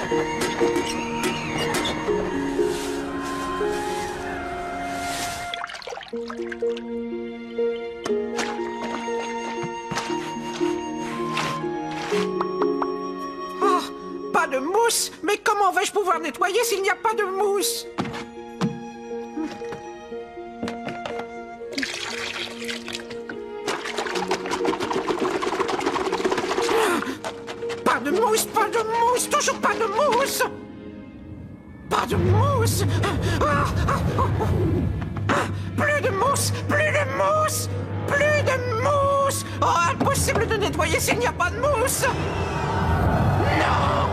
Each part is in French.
Oh, pas de mousse. Mais comment vais-je pouvoir nettoyer s'il n'y a pas de mousse? Pas de mousse, pas de mousse, toujours pas de mousse. Pas de mousse. Plus de mousse, plus de mousse, plus de mousse. Oh, impossible de nettoyer s'il n'y a pas de mousse. Non.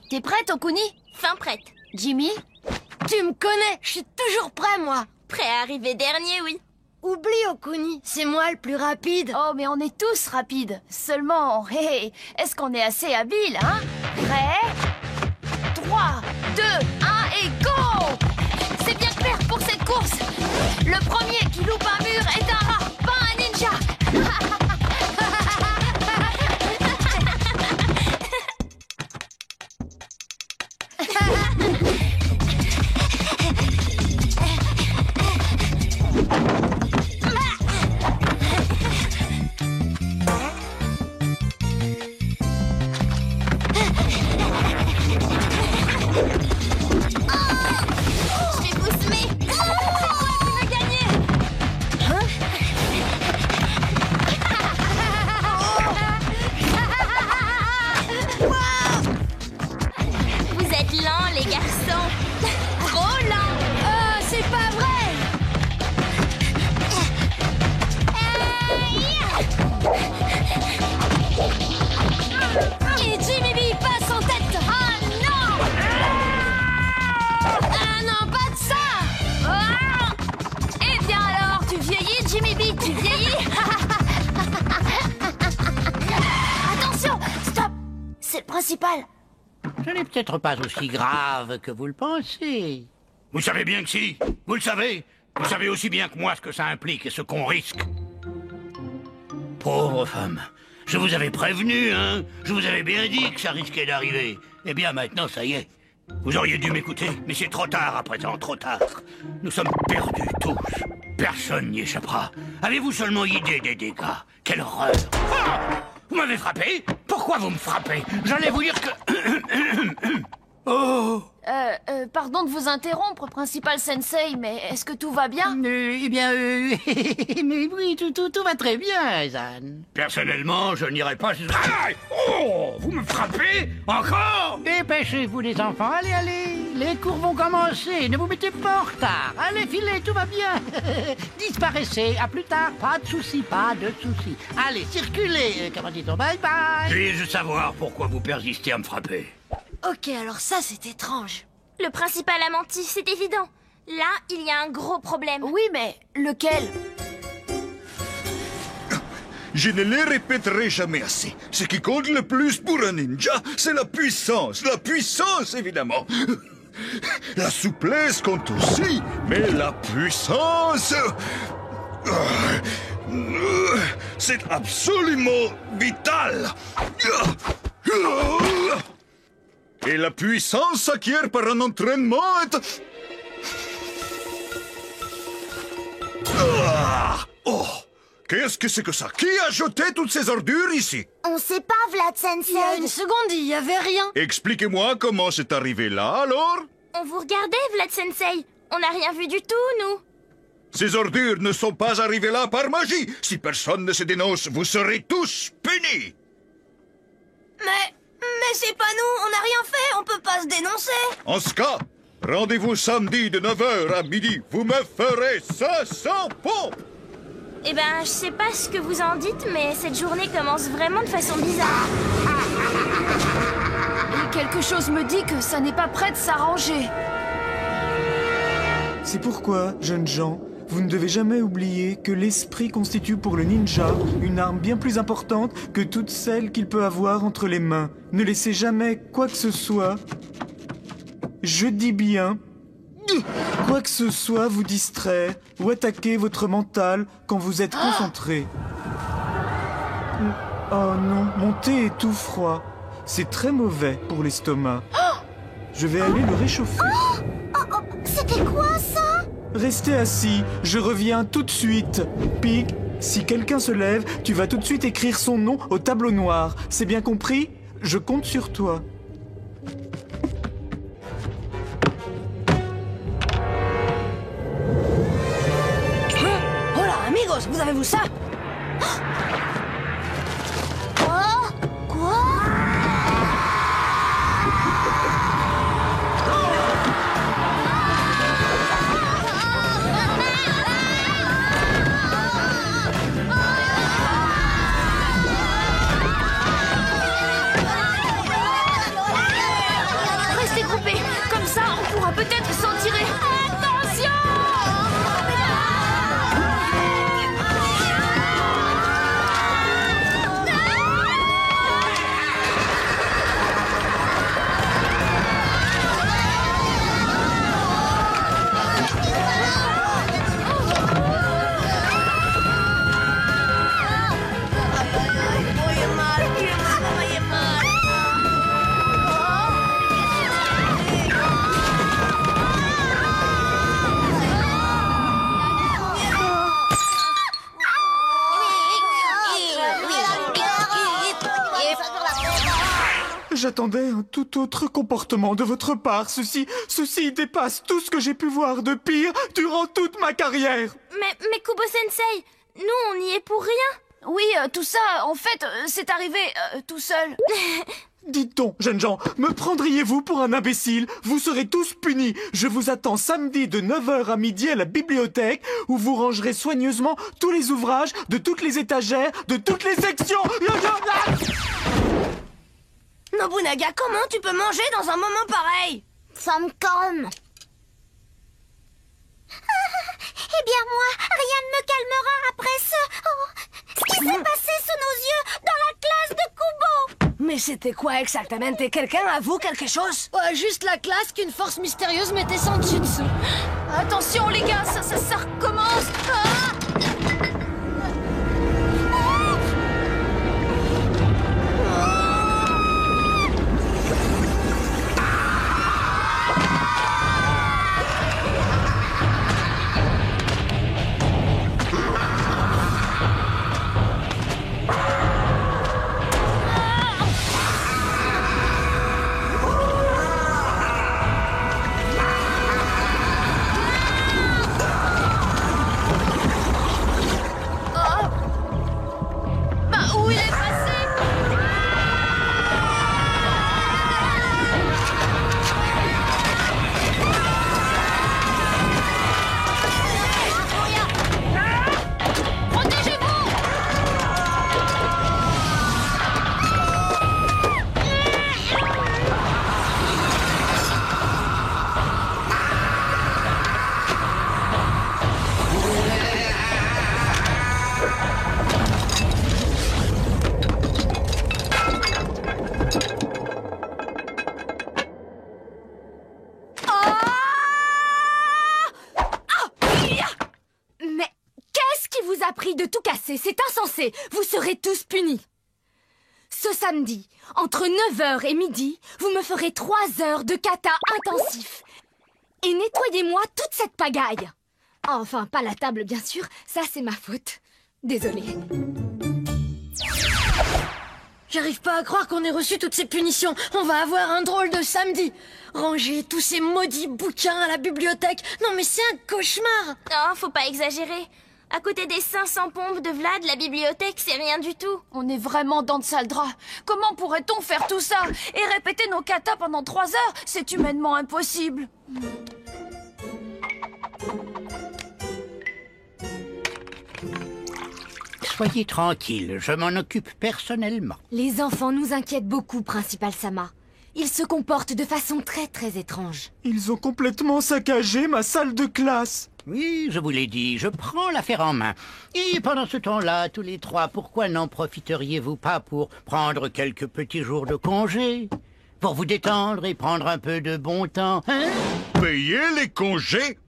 T'es prête, Okuni? Fin prête. Jimmy? Tu me connais, je suis toujours prêt, moi. Prêt à arriver dernier, oui. Oublie, Okuni, c'est moi le plus rapide. Oh, mais on est tous rapides. Seulement, hé, est-ce qu'on est assez habile, hein? Prêt? 3, 2, 1 et go! C'est bien clair pour cette course. Le premier qui loupe un mur est un rat, pas un ninja. Principal. Ce n'est peut-être pas aussi grave que vous le pensez. Vous savez bien que si. Vous le savez. Vous savez aussi bien que moi ce que ça implique et ce qu'on risque. Pauvre femme. Je vous avais prévenu, hein. Je vous avais bien dit que ça risquait d'arriver. Eh bien, maintenant, ça y est. Vous auriez dû m'écouter, mais c'est trop tard à présent, trop tard. Nous sommes perdus tous. Personne n'y échappera. Avez-vous seulement idée des dégâts? Quelle horreur! Ah! Vous m'avez frappé? Pourquoi vous me frappez? J'allais vous dire que... Oh! Pardon de vous interrompre, Principal Sensei, mais est-ce que tout va bien? Eh bien, mais oui, tout va très bien, Zan. Personnellement, je n'irai pas... Ah! Oh! Vous me frappez? Encore? Dépêchez-vous, les enfants, allez, allez. Les cours vont commencer, ne vous mettez pas en retard. Allez, filez, tout va bien. Disparaissez, à plus tard, pas de soucis, pas de soucis. Allez, circulez, comment dit-on, bye bye. Puis-je savoir pourquoi vous persistez à me frapper? Ok, alors ça, c'est étrange. Le principal a menti, c'est évident. Là, il y a un gros problème. Oui, mais lequel? Je ne le répéterai jamais assez. Ce qui compte le plus pour un ninja, c'est la puissance. La puissance, évidemment. La souplesse compte aussi, mais la puissance... c'est absolument vital. Et la puissance s'acquiert par un entraînement... Oh! Qu'est-ce que c'est que ça? Qui a jeté toutes ces ordures ici? On sait pas, Vlad Sensei. Il y a une seconde, il y avait rien. Expliquez-moi comment c'est arrivé là, alors? On vous regardait, Vlad Sensei. On n'a rien vu du tout, nous. Ces ordures ne sont pas arrivées là par magie. Si personne ne se dénonce, vous serez tous punis. Mais c'est pas nous, on n'a rien fait, on peut pas se dénoncer. En ce cas, rendez-vous samedi de 9h à midi. Vous me ferez ça sans pompe. Eh ben, je sais pas ce que vous en dites, mais cette journée commence vraiment de façon bizarre. Et quelque chose me dit que ça n'est pas prêt de s'arranger. C'est pourquoi, jeunes gens, vous ne devez jamais oublier que l'esprit constitue pour le ninja une arme bien plus importante que toutes celles qu'il peut avoir entre les mains. Ne laissez jamais quoi que ce soit, je dis bien, Quoi que ce soit vous distrait ou attaquer votre mental quand vous êtes concentré. Oh non, mon thé est tout froid. C'est très mauvais pour l'estomac. Je vais aller le réchauffer. C'était quoi ça? Restez assis, je reviens tout de suite. Pig, si quelqu'un se lève, tu vas tout de suite écrire son nom au tableau noir. C'est bien compris? Je compte sur toi. Hola, amigos, vous avez vu ça? Quoi? Restez groupés, comme ça on pourra peut-être s'en tirer. Attention! J'attendais un tout autre comportement de votre part. Ceci dépasse tout ce que j'ai pu voir de pire durant toute ma carrière. Mais Kubo-sensei, nous on y est pour rien. Oui, tout ça, en fait, c'est arrivé tout seul. Dites donc, jeunes gens, me prendriez-vous pour un imbécile? Vous serez tous punis. Je vous attends samedi de 9h à midi à la bibliothèque où vous rangerez soigneusement tous les ouvrages de toutes les étagères, de toutes les sections. Nobunaga, comment tu peux manger dans un moment pareil? Ça me calme. Eh bien moi, rien ne me calmera après ce qui s'est passé sous nos yeux dans la classe de Kubo. Mais c'était quoi exactement? Quelqu'un avoue quelque chose? Juste la classe qu'une force mystérieuse mettait sans dessus dessous. Attention les gars, ça recommence. Où il est passé? Protégez-vous! Mais qu'est-ce qui vous a pris de tout casser? C'est insensé. Vous serez tous punis. Ce samedi, entre 9h et midi, vous me ferez 3 heures de kata intensif. Et nettoyez-moi toute cette pagaille. Enfin, pas la table, bien sûr. Ça, c'est ma faute. Désolée. J'arrive pas à croire qu'on ait reçu toutes ces punitions. On va avoir un drôle de samedi. Ranger tous ces maudits bouquins à la bibliothèque. Non mais c'est un cauchemar. Non, faut pas exagérer. À côté des 500 pompes de Vlad, la bibliothèque, c'est rien du tout. On est vraiment dans de sales draps. Comment pourrait-on faire tout ça? Et répéter nos katas pendant 3 heures? C'est humainement impossible. Soyez tranquille, je m'en occupe personnellement. Les enfants nous inquiètent beaucoup, Principal Sama. Ils se comportent de façon très très étrange. Ils ont complètement saccagé ma salle de classe. Oui, je vous l'ai dit, je prends l'affaire en main. Et pendant ce temps-là, tous les trois, pourquoi n'en profiteriez-vous pas pour prendre quelques petits jours de congé? pour vous détendre et prendre un peu de bon temps, hein? Payer les congés?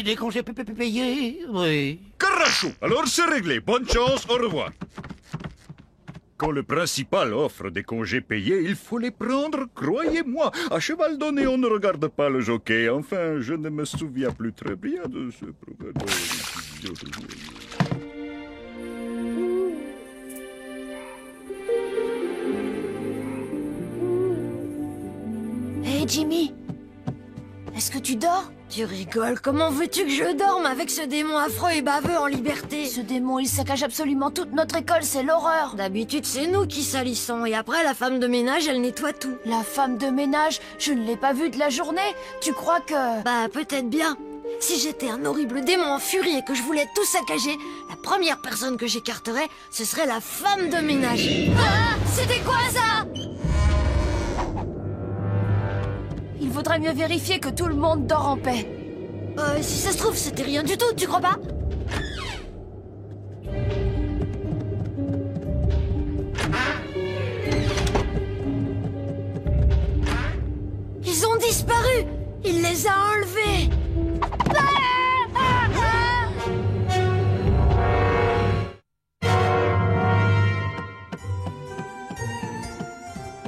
Des congés payés, oui. Carrachou! Alors c'est réglé. Bonne chance, au revoir. Quand le principal offre des congés payés, il faut les prendre, croyez-moi. À cheval donné, on ne regarde pas le jockey. Enfin, je ne me souviens plus très bien de ce proverbe. Hé, Jimmy, est-ce que tu dors? Tu rigoles, comment veux-tu que je dorme avec ce démon affreux et baveux en liberté? Ce démon, il saccage absolument toute notre école, c'est l'horreur. D'habitude, c'est nous qui salissons, et après, la femme de ménage, elle nettoie tout. La femme de ménage, je ne l'ai pas vue de la journée. Tu crois que... Bah, peut-être bien. Si j'étais un horrible démon en furie et que je voulais tout saccager, la première personne que j'écarterais, ce serait la femme de ménage. Ah! C'était quoi ça? Il vaudrait mieux vérifier que tout le monde dort en paix. Si ça se trouve, c'était rien du tout, tu crois pas? Ils ont disparu! Il les a enlevés!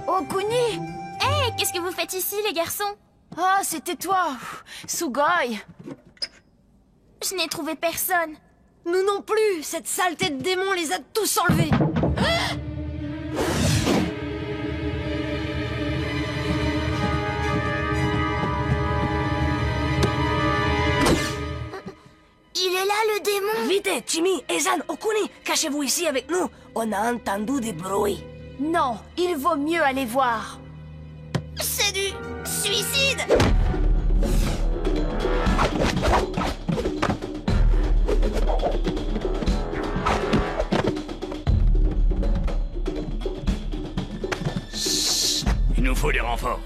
Okuni! Hé, qu'est-ce que vous faites ici, les garçons? Ah, c'était toi, Sugoi. Je n'ai trouvé personne. Nous non plus! Cette saleté de démon les a tous enlevés! Il est là, le démon. Vite, Jimmy, Ezan, Okuni, cachez-vous ici avec nous. On a entendu des bruits. Non, il vaut mieux aller voir. C'est du suicide. Il nous faut des renforts.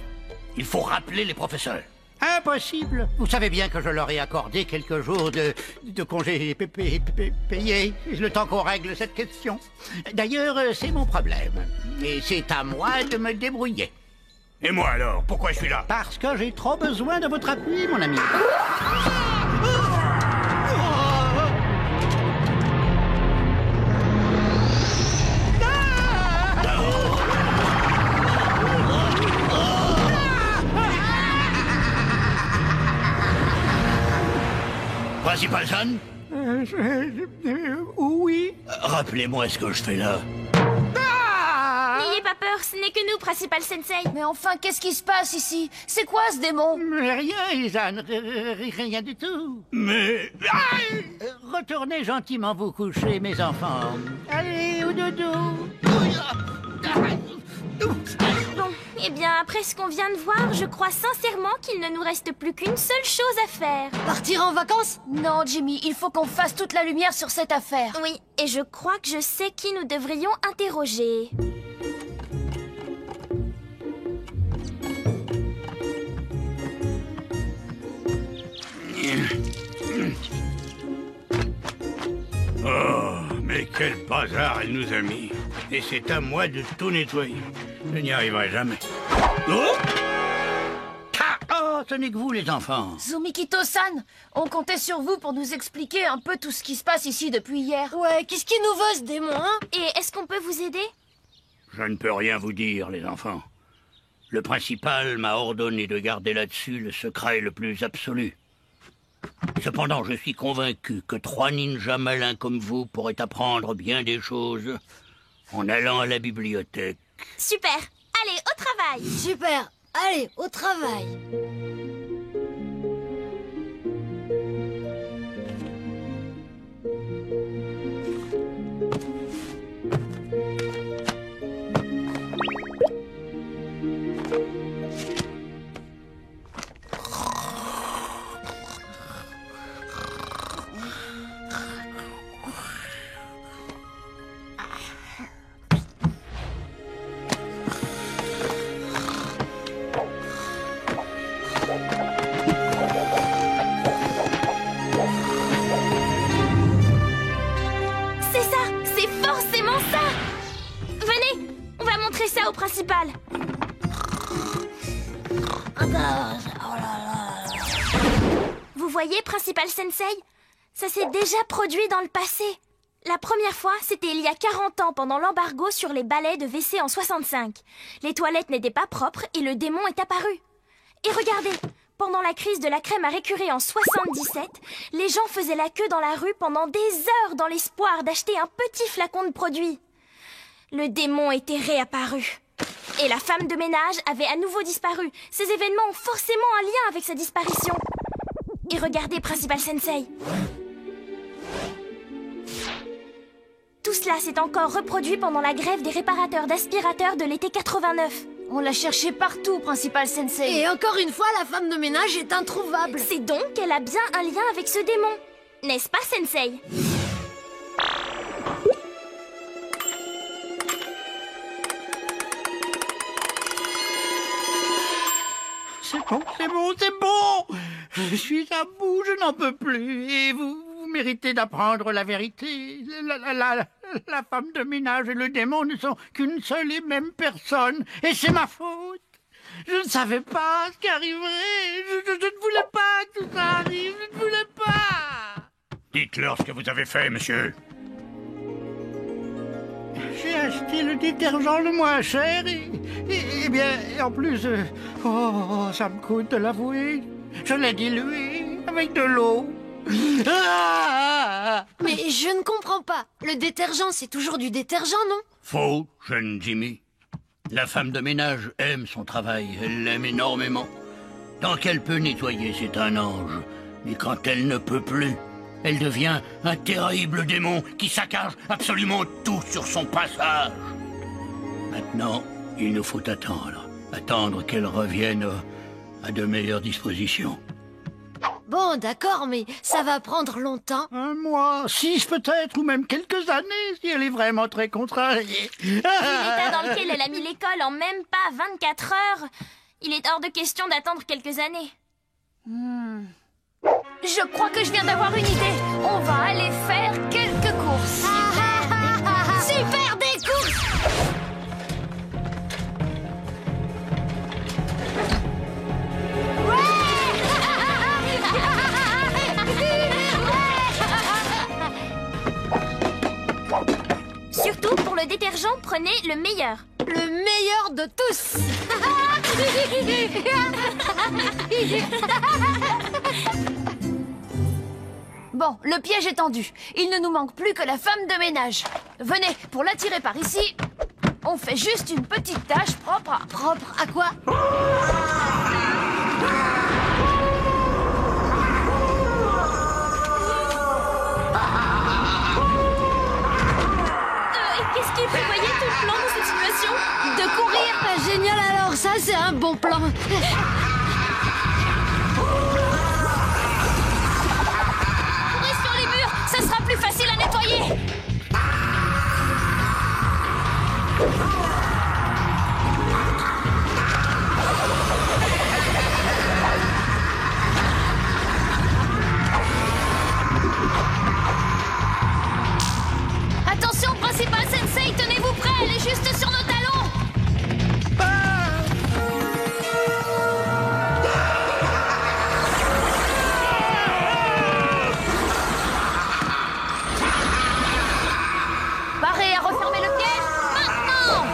Il faut rappeler les professeurs. Impossible. Vous savez bien que je leur ai accordé quelques jours de congés payés, le temps qu'on règle cette question. D'ailleurs, c'est mon problème. Et c'est à moi de me débrouiller. Et moi alors, pourquoi je suis là? Parce que j'ai trop besoin de votre appui, mon ami. Principal San? Oui. Rappelez-moi ce que je fais là. N'ayez pas peur, ce n'est que nous, Principal Sensei. Mais enfin, qu'est-ce qui se passe ici? C'est quoi ce démon? Rien, Izan, rien du tout. Mais... Retournez gentiment vous coucher, mes enfants. Allez, au dodo. Bon, eh bien, après ce qu'on vient de voir, je crois sincèrement qu'il ne nous reste plus qu'une seule chose à faire. Partir en vacances? Non, Jimmy, il faut qu'on fasse toute la lumière sur cette affaire. Oui, et je crois que je sais qui nous devrions interroger. Oh, mais quel bazar elle nous a mis. Et c'est à moi de tout nettoyer. Je n'y arriverai jamais. Oh! Oh, ce n'est que vous, les enfants. Zumikito-san, on comptait sur vous pour nous expliquer un peu tout ce qui se passe ici depuis hier. Ouais, qu'est-ce qu'il nous veut, ce démon, hein? Et est-ce qu'on peut vous aider? Je ne peux rien vous dire, les enfants. Le principal m'a ordonné de garder là-dessus le secret le plus absolu. Cependant, je suis convaincu que 3 ninjas malins comme vous pourraient apprendre bien des choses en allant à la bibliothèque. Super. Allez, au travail. Super. Allez, au travail. ça au principal. Vous voyez, Principal Sensei? Ça s'est déjà produit dans le passé. La première fois, c'était il y a 40 ans, pendant l'embargo sur les balais de WC en 65. Les toilettes n'étaient pas propres et le démon est apparu. Et regardez, pendant la crise de la crème à récurer en 77, les gens faisaient la queue dans la rue pendant des heures dans l'espoir d'acheter un petit flacon de produit. Le démon était réapparu. Et la femme de ménage avait à nouveau disparu. Ces événements ont forcément un lien avec sa disparition. Et regardez, Principal Sensei. Tout cela s'est encore reproduit pendant la grève des réparateurs d'aspirateurs de l'été 89. On l'a cherché partout, Principal Sensei. Et encore une fois, la femme de ménage est introuvable. C'est donc qu'elle a bien un lien avec ce démon. N'est-ce pas, Sensei? C'est bon, c'est bon, c'est bon. Je suis à bout, je n'en peux plus. Et vous méritez d'apprendre la vérité. La femme de ménage et le démon ne sont qu'une seule et même personne. Et c'est ma faute. Je ne savais pas ce qui arriverait. Je ne voulais pas que tout ça arrive. Je ne voulais pas. Dites-leur ce que vous avez fait, monsieur. J'ai acheté le détergent le moins cher et bien, en plus, ça me coûte de l'avouer. Je l'ai dilué avec de l'eau. Ah! Mais je ne comprends pas. Le détergent, c'est toujours du détergent, non? Faux, jeune Jimmy. La femme de ménage aime son travail, elle l'aime énormément. Tant qu'elle peut nettoyer, c'est un ange. Mais quand elle ne peut plus, elle devient un terrible démon qui saccage absolument tout sur son passage. Maintenant, il nous faut attendre qu'elle revienne à de meilleures dispositions. Bon, d'accord, mais ça va prendre longtemps. 1 mois, 6 peut-être, ou même quelques années, si elle est vraiment très contrariée. Vu l'état dans lequel elle a mis l'école en même pas 24 heures, il est hors de question d'attendre quelques années. Je crois que je viens d'avoir une idée. On va aller faire quelques courses. Super, des courses! Surtout pour le détergent, prenez le meilleur. Le meilleur de tous. Bon, le piège est tendu. Il ne nous manque plus que la femme de ménage. Venez, pour l'attirer par ici, on fait juste une petite tâche propre à... Propre à quoi? Qu'est-ce qu'il prévoyait tout le plan dans cette situation? De courir. Ah, génial alors, ça c'est un bon plan. Courez sur les murs, ça sera plus facile à nettoyer. Attention, Principal Sensei, tenez-vous prêts, elle est juste sur nos talons. Parez à refermer le piège, maintenant.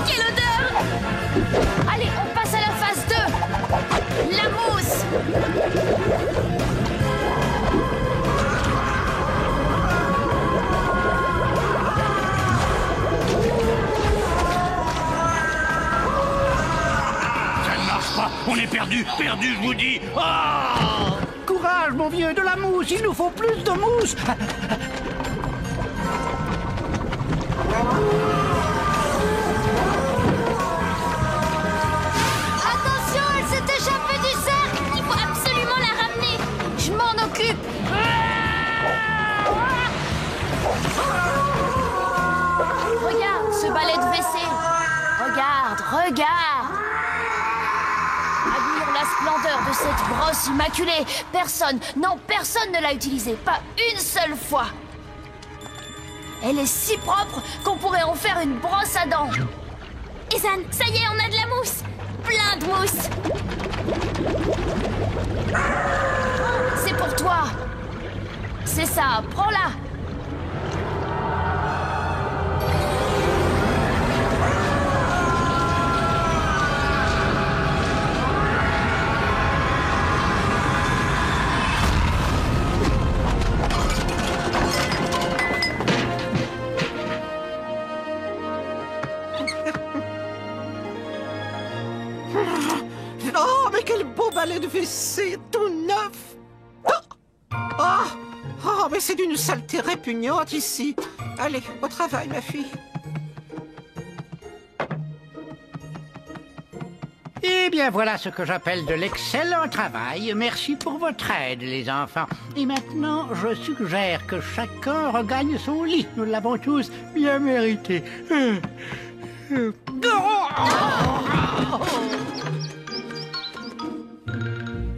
Quelle odeur! Allez, on passe à la phase 2. La mousse. Ça ne marche pas, on est perdu, je vous dis. Ah! Courage, mon vieux, de la mousse, il nous faut plus de mousse. Attention, elle s'est échappée du cercle. Il faut absolument la ramener. Je m'en occupe. Regarde, ce Regarde! Admire la splendeur de cette brosse immaculée. Personne ne l'a utilisée, pas une seule fois. Elle est si propre qu'on pourrait en faire une brosse à dents. Ethan, ça y est, on a de la mousse. Plein de mousse. C'est pour toi. C'est ça, prends-la. Oh, mais quel beau balai de WC, tout neuf. Oh, mais c'est d'une saleté répugnante ici. Allez, au travail, ma fille. Eh bien, voilà ce que j'appelle de l'excellent travail. Merci pour votre aide, les enfants. Et maintenant, je suggère que chacun regagne son lit. Nous l'avons tous bien mérité.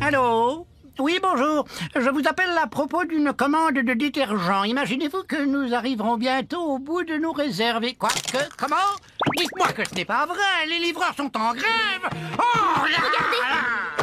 Allô? Oui, bonjour. Je vous appelle à propos d'une commande de détergent. Imaginez-vous que nous arriverons bientôt au bout de nos réserves. Et quoi? Comment? Dites-moi que ce n'est pas vrai. Les livreurs sont en grève. Oh, là, Regardez, là.